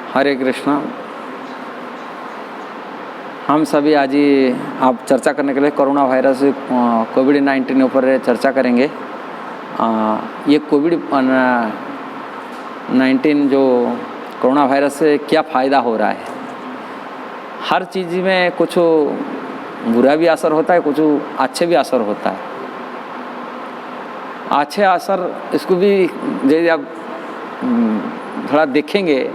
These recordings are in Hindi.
हरे कृष्णा। हम सभी आज ही आप चर्चा करने के लिए कोरोना वायरस कोविड-19 ऊपर चर्चा करेंगे। ये कोविड-19 जो कोरोना वायरस से क्या फ़ायदा हो रहा है। हर चीज़ में कुछ बुरा भी असर होता है, कुछ अच्छे भी असर होता है। अच्छे असर इसको भी जैसे आप थोड़ा देखेंगे,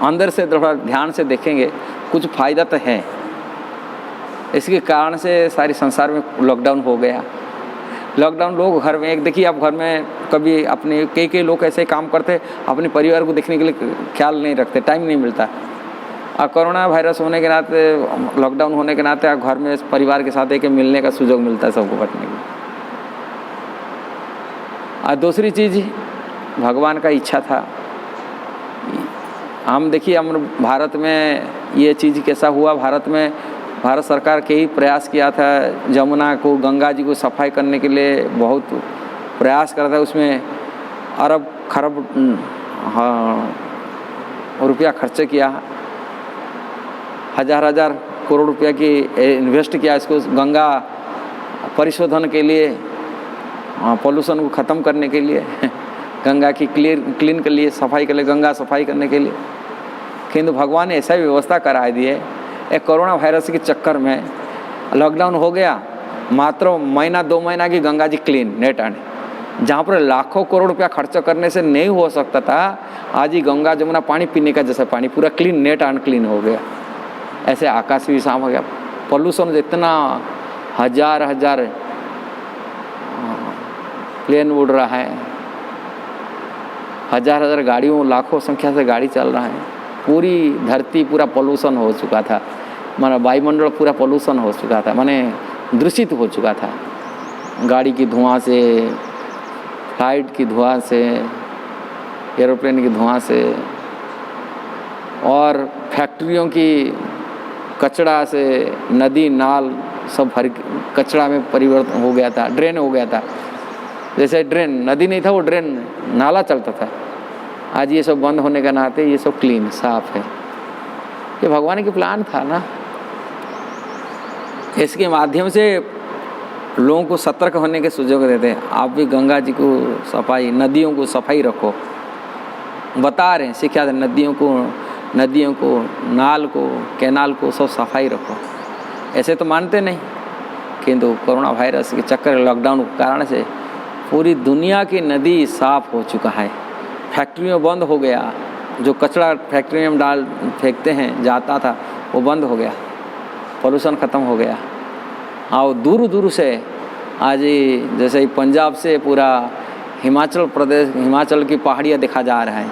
अंदर से थोड़ा ध्यान से देखेंगे, कुछ फ़ायदा तो है। इसके कारण से सारे संसार में लॉकडाउन हो गया। लॉकडाउन लोग घर में, एक देखिए आप घर में कभी अपने कई लोग ऐसे काम करते अपने परिवार को देखने के लिए ख्याल नहीं रखते, टाइम नहीं मिलता। और कोरोना वायरस होने के नाते, लॉकडाउन होने के नाते घर में परिवार के साथ एक मिलने का सुयोग मिलता है सबको बटने की। और दूसरी चीज़ भगवान का इच्छा था। हम देखिए हम भारत में ये चीज़ कैसा हुआ। भारत सरकार के ही प्रयास किया था, जमुना को, गंगा जी को सफाई करने के लिए बहुत प्रयास करा था। उसमें अरब खरब रुपया खर्च किया, हजार करोड़ रुपया की इन्वेस्ट किया इसको गंगा परिशोधन के लिए, पोल्यूशन को ख़त्म करने के लिए, गंगा की क्लीन के लिए, सफाई के लिए, गंगा सफाई करने के लिए। किंतु भगवान ने ऐसा व्यवस्था करा दी है। एक कोरोना वायरस के चक्कर में लॉकडाउन हो गया, मात्र महीना 2 महीना की गंगा जी क्लीन नेट आने, जहाँ पर लाखों करोड़ रुपया खर्च करने से नहीं हो सकता था, आज ही गंगा जमुना पानी पीने का जैसा पानी पूरा क्लीन, नेट अनक्लीन हो गया। ऐसे आकाश भी साफ हो गया। पोल्यूशन इतना हजार प्लेन उड़ रहा है, हजार गाड़ियों, लाखों संख्या से गाड़ी चल रहा है। पूरी धरती पूरा पोल्यूशन हो चुका था, माना वायुमंडल पूरा पोल्यूशन हो चुका था, माने दूषित हो चुका था। गाड़ी की धुआं से, फ्लाइट की धुआं से, एरोप्लेन की धुआं से, और फैक्ट्रियों की कचरा से नदी नाल सब भर कचरा में परिवर्तन हो गया था। ड्रेन हो गया था, जैसे ड्रेन नदी नहीं था, वो ड्रेन नाला चलता था। आज ये सब बंद होने के नाते ये सब क्लीन साफ है। ये भगवान की प्लान था ना। इसके माध्यम से लोगों को सतर्क होने के सुझाव देते हैं। आप भी गंगा जी को सफाई, नदियों को सफाई रखो, बता रहे हैं, सिखा दें नदियों को, नाल को, कैनाल को सब सफाई रखो। ऐसे तो मानते नहीं, किंतु कोरोना वायरस के चक्कर, लॉकडाउन के कारण से पूरी दुनिया की नदी साफ हो चुका है। फैक्ट्रियों बंद हो गया, जो कचरा फैक्ट्री में फेंकते हैं जाता था वो बंद हो गया, पोल्यूशन ख़त्म हो गया। और दूर दूर से आज जैसे पंजाब से पूरा हिमाचल प्रदेश, हिमाचल की पहाड़ियाँ दिखा जा रहा है।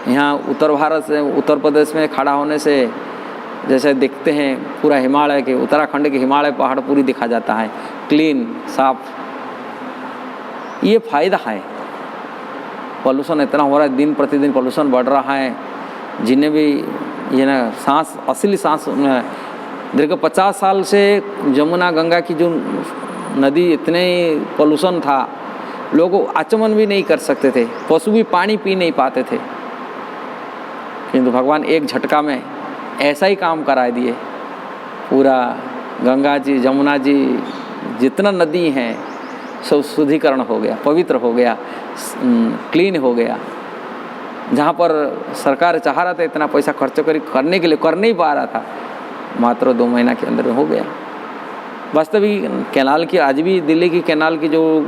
यहाँ उत्तर भारत से, उत्तर प्रदेश में खड़ा होने से जैसे दिखते हैं पूरा हिमालय के, उत्तराखंड के हिमालय पहाड़ पूरी दिखा जाता है, क्लीन साफ। ये फ़ायदा है। पोल्यूशन इतना हो रहा है, दिन प्रतिदिन पोल्यूशन बढ़ रहा है। जिन्हें भी ये ना सांस, असली सांस, दीर्घ 50 साल से जमुना गंगा की जो नदी, इतने पोल्यूशन था, लोग आचमन भी नहीं कर सकते थे, पशु भी पानी पी नहीं पाते थे। किंतु भगवान एक झटका में ऐसा ही काम करा दिए। पूरा गंगा जी, जमुना जी, जितना नदी हैं सब शुद्धिकरण हो गया, पवित्र हो गया, क्लीन हो गया। जहाँ पर सरकार चाह रहा था इतना पैसा खर्च करने के लिए, कर नहीं पा रहा था, मात्र 2 महीना के अंदर हो गया। वास्तविक कैनाल की, आज भी दिल्ली की कैनाल की जो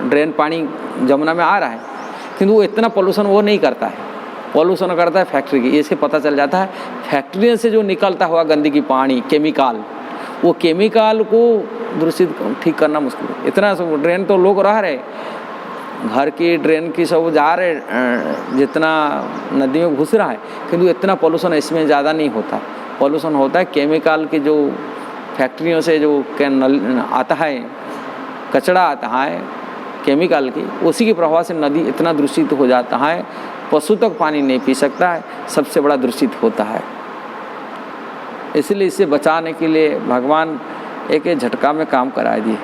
ड्रेन पानी जमुना में आ रहा है, किंतु वो इतना पोल्यूशन वो नहीं करता है। पोल्यूशन करता है फैक्ट्री की। इससे पता चल जाता है फैक्ट्री से जो निकलता हुआ गंदगी पानी, केमिकल, वो केमिकल को दूषित ठीक करना मुश्किल है। इतना सब ड्रेन तो लोग रह रहे, घर की ड्रेन की सब जा रहे, जितना नदी में घुस रहा है, किंतु इतना पोल्यूशन इसमें ज़्यादा नहीं होता। पोल्यूशन होता है केमिकल की, जो फैक्ट्रियों से जो आता है, कचरा आता है केमिकल की, उसी के प्रभाव से नदी इतना दूषित हो जाता है, पशु तक पानी नहीं पी सकता है, सबसे बड़ा दूषित होता है। इसलिए इसे बचाने के लिए भगवान एक झटका में काम करा दिए।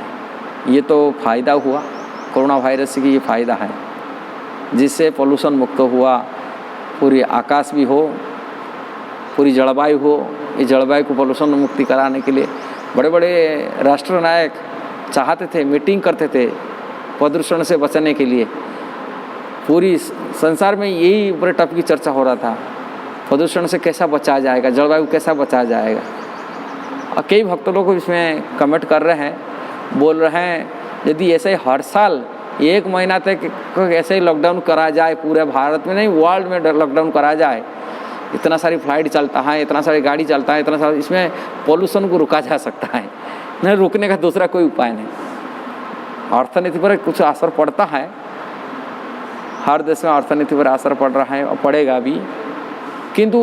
ये तो फ़ायदा हुआ, कोरोना वायरस की ये फ़ायदा है, जिससे पोल्यूशन मुक्त हुआ, पूरी आकाश भी हो, पूरी जलवायु हो। इस जलवायु को पोल्यूशन मुक्ति कराने के लिए बड़े बड़े राष्ट्र नायक चाहते थे, मीटिंग करते थे प्रदूषण से बचने के लिए। पूरी संसार में यही ऊपर टॉपिक की चर्चा हो रहा था, प्रदूषण से कैसा बचा जाएगा, जलवायु कैसा बचा जाएगा। और कई भक्त लोग इसमें कमेंट कर रहे हैं, बोल रहे हैं यदि ऐसे ही हर साल 1 महीना तक ऐसे ही लॉकडाउन करा जाए, पूरे भारत में नहीं वर्ल्ड में लॉकडाउन करा जाए, इतना सारी फ्लाइट चलता है, इतना सारी गाड़ी चलता है, इतना सारा, इसमें पोल्यूशन को रुका जा सकता है। नहीं, रुकने का दूसरा कोई उपाय नहीं। अर्थनीति पर कुछ असर पड़ता है, हर देश में अर्थनीति पर असर पड़ रहा है और पड़ेगा भी, किंतु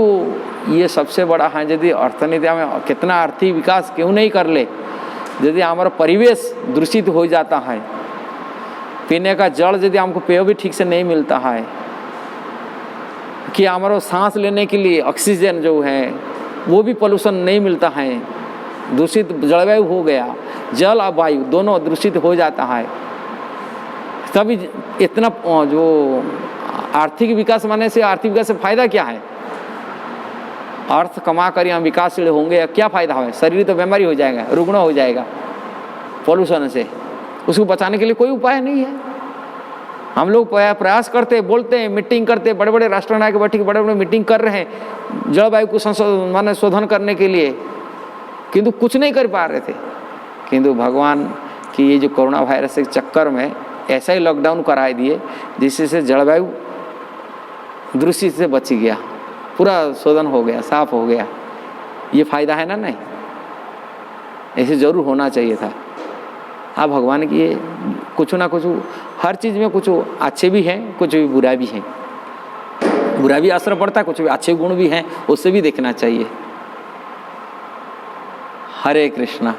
ये सबसे बड़ा है यदि अर्थनीति में कितना आर्थिक विकास क्यों नहीं कर ले, यदि हमारा परिवेश दूषित हो जाता है, पीने का जल यदि हमको पेय भी ठीक से नहीं मिलता है, कि हमारा सांस लेने के लिए ऑक्सीजन जो है वो भी पोल्यूशन नहीं मिलता है, दूषित जलवायु हो गया, जल और वायु दोनों दूषित हो जाता है, तभी इतना जो आर्थिक विकास माने से आर्थिक विकास से फायदा क्या है? अर्थ कमा कर यहाँ विकासशील होंगे, क्या फायदा है? शरीर तो बीमारी हो जाएगा, रुग्ण हो जाएगा पोल्यूशन से। उसको बचाने के लिए कोई उपाय नहीं है। हम लोग प्रयास करते, बोलते हैं, मीटिंग करते, बड़े बड़े राष्ट्र नायक बैठ के बड़े बड़े मीटिंग कर रहे हैं जलवायु को शोधन करने के लिए, किंतु कुछ नहीं कर पा रहे थे। किंतु भगवान की ये जो कोरोना वायरस के चक्कर में ऐसा ही लॉकडाउन कराए दिए जिससे जलवायु दूषित से बच गया, पूरा शोधन हो गया, साफ हो गया। ये फायदा है ना? नहीं, ऐसे जरूर होना चाहिए था। आप भगवान की कुछ ना कुछ, हर चीज़ में कुछ अच्छे भी हैं, कुछ भी बुरा भी है, बुरा भी असर पड़ता है, कुछ भी अच्छे गुण भी हैं, उससे भी देखना चाहिए। हरे कृष्णा।